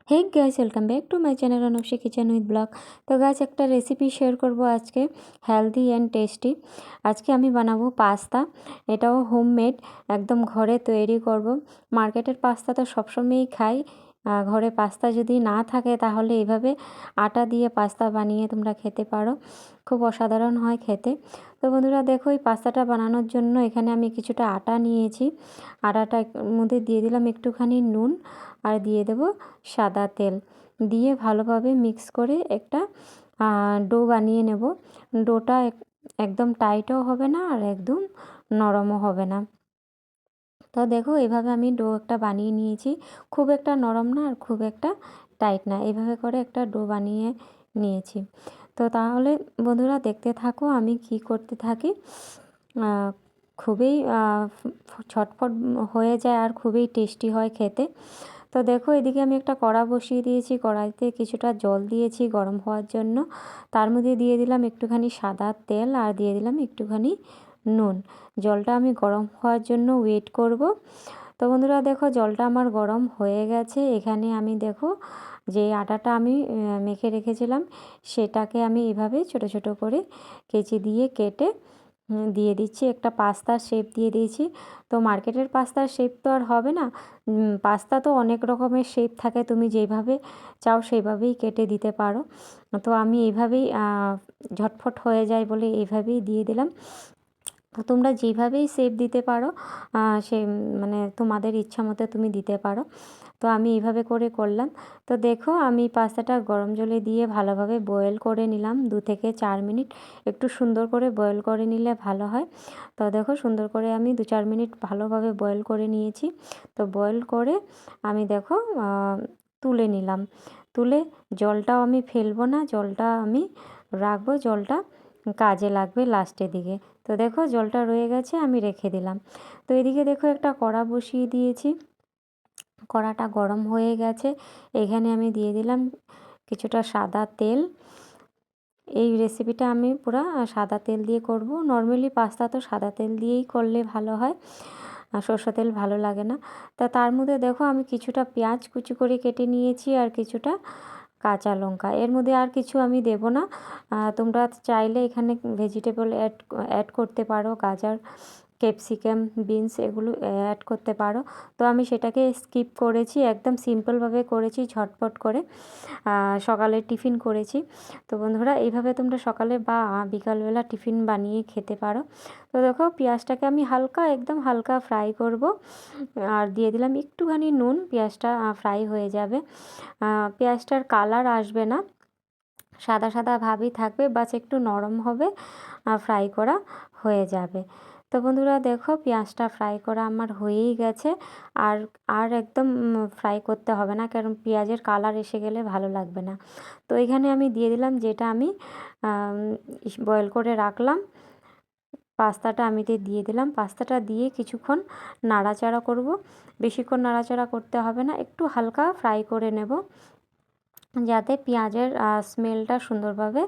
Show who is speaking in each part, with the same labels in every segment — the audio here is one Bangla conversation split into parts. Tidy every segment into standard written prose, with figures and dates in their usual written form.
Speaker 1: Hey guys, welcome back to my channel Anupsi kitchen with blog. তো গাইস, একটা রেসিপি শেয়ার করব আজকে, হেলদি অ্যান্ড টেস্টি। আজকে আমি বানাবো পাস্তা। এটাও হোমমেড, একদম ঘরে তৈরি করব। মার্কেটের পাস্তা তো সবসময়ই খাই। ঘরে পাস্তা যদি না থাকে তাহলে এইভাবে আটা দিয়ে পাস্তা বানিয়ে তোমরা খেতে পারো, খুব অসাধারণ হয় খেতে। তো বন্ধুরা দেখো, এই পাস্তাটা বানানোর জন্য এখানে আমি কিছুটা আটা নিয়েছি। আটাটার মধ্যে দিয়ে দিলাম একটুখানি নুন আর দিয়ে দেব সাদা তেল, দিয়ে ভালোভাবে মিক্স করে একটা ডো বানিয়ে নেব। ডোটা একদম টাইটও হবে না আর একদম নরমও হবে না। তো দেখো, এভাবে আমি ডো একটা বানিয়ে নিয়েছি। খুব একটা নরম না আর খুব একটা টাইট না, এভাবে করে একটা ডো বানিয়ে নিয়েছি। তো তাহলে বন্ধুরা দেখতে থাকো আমি কি করতে থাকি। খুবই ছটফট হয়ে যায় আর খুবই টেস্টি হয় খেতে। তো দেখো, এদিকে আমি একটা কড়া বসিয়ে দিয়েছি। কড়াইতে কিছুটা জল দিয়েছি গরম হওয়ার জন্য। তার মধ্যে দিয়ে দিলাম একটুখানি সাদা তেল আর দিয়ে দিলাম একটুখানি নুন। জলটা আমি গরম হওয়ার জন্য ওয়েট করব। তো বন্ধুরা দেখো, জলটা আমার গরম হয়ে গেছে। এখানে আমি দেখো, যে আটাটা আমি মেখে রেখেছিলাম সেটাকে আমি এভাবে ছোট ছোট করে কেচি দিয়ে কেটে দিয়ে দিচ্ছি। একটা পাস্তার শেপ দিয়ে দিয়েছি। তো মার্কেটের পাস্তার শেপ তো আর হবে না, পাস্তা তো অনেক রকমের শেপ থাকে, তুমি যেভাবে চাও সেইভাবেই কেটে দিতে পারো। তো আমি এইভাবেই ঝটফট হয়ে যায় বলে এইভাবেই দিয়ে দিলাম। তো তোমরা যেভাবেই শেপ দিতে পারো, সে মানে তোমাদের ইচ্ছা মতো তুমি দিতে পারো। তো আমি এইভাবে করে করলাম। তো দেখো, আমি পাস্তাটা গরম জলে দিয়ে ভালোভাবে বয়েল করে নিলাম 2 থেকে 4 মিনিট। একটু সুন্দর করে বয়েল করে নিলে ভালো হয়। তো দেখো, সুন্দর করে আমি 2-4 মিনিট ভালোভাবে বয়েল করে নিয়েছি। তো বয়েল করে আমি দেখো তুলে নিলাম। তুলে জলটাও আমি ফেলবো না, জলটা আমি রাখবো, জলটা কাজে লাগবে লাস্টের দিকে। তো দেখো, জলটা রয়ে গেছে, আমি রেখে দিলাম। তো এদিকে দেখো, একটা কড়া বসিয়ে দিয়েছি। কড়াটা গরম হয়ে গেছে। এখানে আমি দিয়ে দিলাম কিছুটা সাদা তেল। এই রেসিপিটা আমি পুরো সাদা তেল দিয়ে করব। নর্মালি পাস্তা তো সাদা তেল দিয়েই করলে ভালো হয়, সরষে তেল ভালো লাগে না। তা তার মধ্যে দেখো, আমি কিছুটা পেঁয়াজ কুচি করে কেটে নিয়েছি আর কিছুটা কাঁচা লঙ্কা। এর মধ্যে আর কিছু আমি দেব না। তোমরা চাইলে এখানে ভেজিটেবল অ্যাড করতে পারো, গাজর, ক্যাপসিকাম, বিনস এগুলো অ্যাড করতে পারো। তো আমি সেটাকে স্কিপ করেছি, একদম সিম্পলভাবে করেছি, ঝটপট করে সকালে টিফিন করেছি। তো বন্ধুরা, এইভাবে তোমরা সকালে বা বিকালবেলা টিফিন বানিয়ে খেতে পারো। তো দেখো, পেঁয়াজটাকে আমি হালকা, একদম হালকা ফ্রাই করব আর দিয়ে দিলাম একটুখানি নুন। পেঁয়াজটা ফ্রাই হয়ে যাবে, পেঁয়াজটার কালার আসবে না, সাদা সাদা ভাবই থাকবে, বাস একটু নরম হবে, ফ্রাই করা হয়ে যাবে। তো বন্ধুরা দেখো, পেঁয়াজটা ফ্রাই করা আমার হয়েই গেছে। আর আর একদম ফ্রাই করতে হবে না, কারণ পেঁয়াজের কালার এসে গেলে ভালো লাগবে না। তো এখানে আমি দিয়ে দিলাম যেটা আমি বয়েল করে রাখলাম, পাস্তাটা আমি দিয়ে দিলাম। পাস্তাটা দিয়ে কিছুক্ষণ নাড়াচাড়া করব। বেশিক্ষণ নাড়াচাড়া করতে হবে না, একটু হালকা ফ্রাই করে নেব, যাতে পেঁয়াজের স্মেলটা সুন্দরভাবে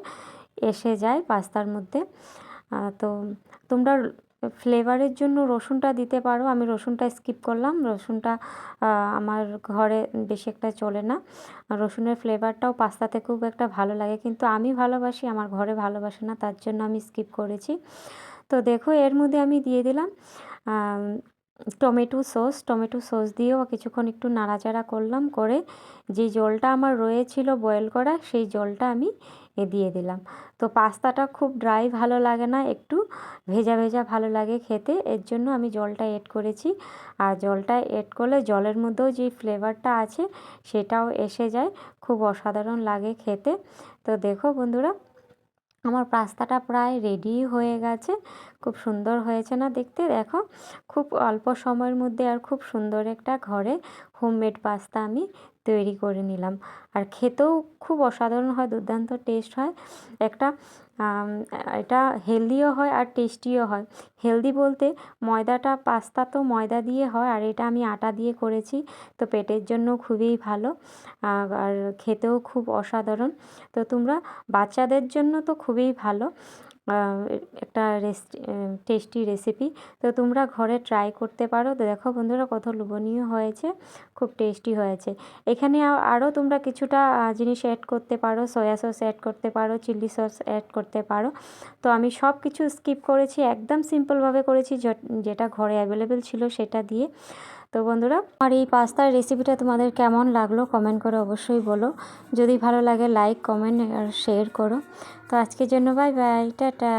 Speaker 1: এসে যায় পাস্তার মধ্যে। তো তোমরা ফ্লেভারের জন্য রসুনটা দিতে পারো, আমি রসুনটা স্কিপ করলাম। রসুনটা আমার ঘরে বেশি একটা চলে না। রসুনের ফ্লেভারটাও পাস্তাতে খুব একটা ভালো লাগে, কিন্তু আমি ভালোবাসি, আমার ঘরে ভালোবাসে না, তার জন্য আমি স্কিপ করেছি। তো দেখো, এর মধ্যে আমি দিয়ে দিলাম টমেটো সস দিয়েও কিছুক্ষণ একটু নাড়াচাড়া করলাম, করে যে জলটা আমার রয়েছিল বয়েল করা, সেই জলটা আমি দিয়ে দিলাম। তো পাস্তাটা খুব ড্রাই ভালো লাগে না, একটু ভেজা ভেজা ভালো লাগে খেতে, এর জন্য আমি জলটা এড করেছি। আর জলটা এড করলে জলের মধ্যেও যে ফ্লেভারটা আছে সেটাও এসে যায়, খুব অসাধারণ লাগে খেতে। তো দেখো বন্ধুরা, আমার পাস্তাটা প্রায় রেডি হয়ে গেছে। খুব সুন্দর হয়েছে না দেখতে? দেখো, খুব অল্প সময়ের মধ্যে আর খুব সুন্দর একটা ঘরে হোমমেড পাস্তা আমি তৈরি করে নিলাম। আর খেতেও খুব অসাধারণ হয়, দুর্দান্ত টেস্ট হয় একটা। এটা হেলদিও হয় আর টেস্টিও হয়। হেলদি বলতে, ময়দাটা, পাস্তা তো ময়দা দিয়ে হয় আর এটা আমি আটা দিয়ে করেছি, তো পেটের জন্য খুবই ভালো আর খেতেও খুব অসাধারণ। তো তোমরা, বাচ্চাদের জন্য তো খুবই ভালো একটা টেস্টি রেসিপি। তো তোমরা ঘরে ট্রাই করতে পারো। তো দেখো বন্ধুরা, কত লোভনীয় হয়েছে, খুব টেস্টি হয়েছে। এখানে আরও তোমরা কিছুটা জিনিস অ্যাড করতে পারো, সয়া সস অ্যাড করতে পারো, চিলি সস অ্যাড করতে পারো। তো আমি সব কিছু স্কিপ করেছি, একদম সিম্পলভাবে করেছি, যেটা ঘরে অ্যাভেলেবেল ছিল সেটা দিয়ে। তো বন্ধুরা, আমার এই পাস্তার রেসিপিটা তোমাদের কেমন লাগলো কমেন্ট করে অবশ্যই বলো। যদি ভালো লাগে লাইক, কমেন্ট আর শেয়ার করো। তো আজকের জন্য বাই বাই, টাটা।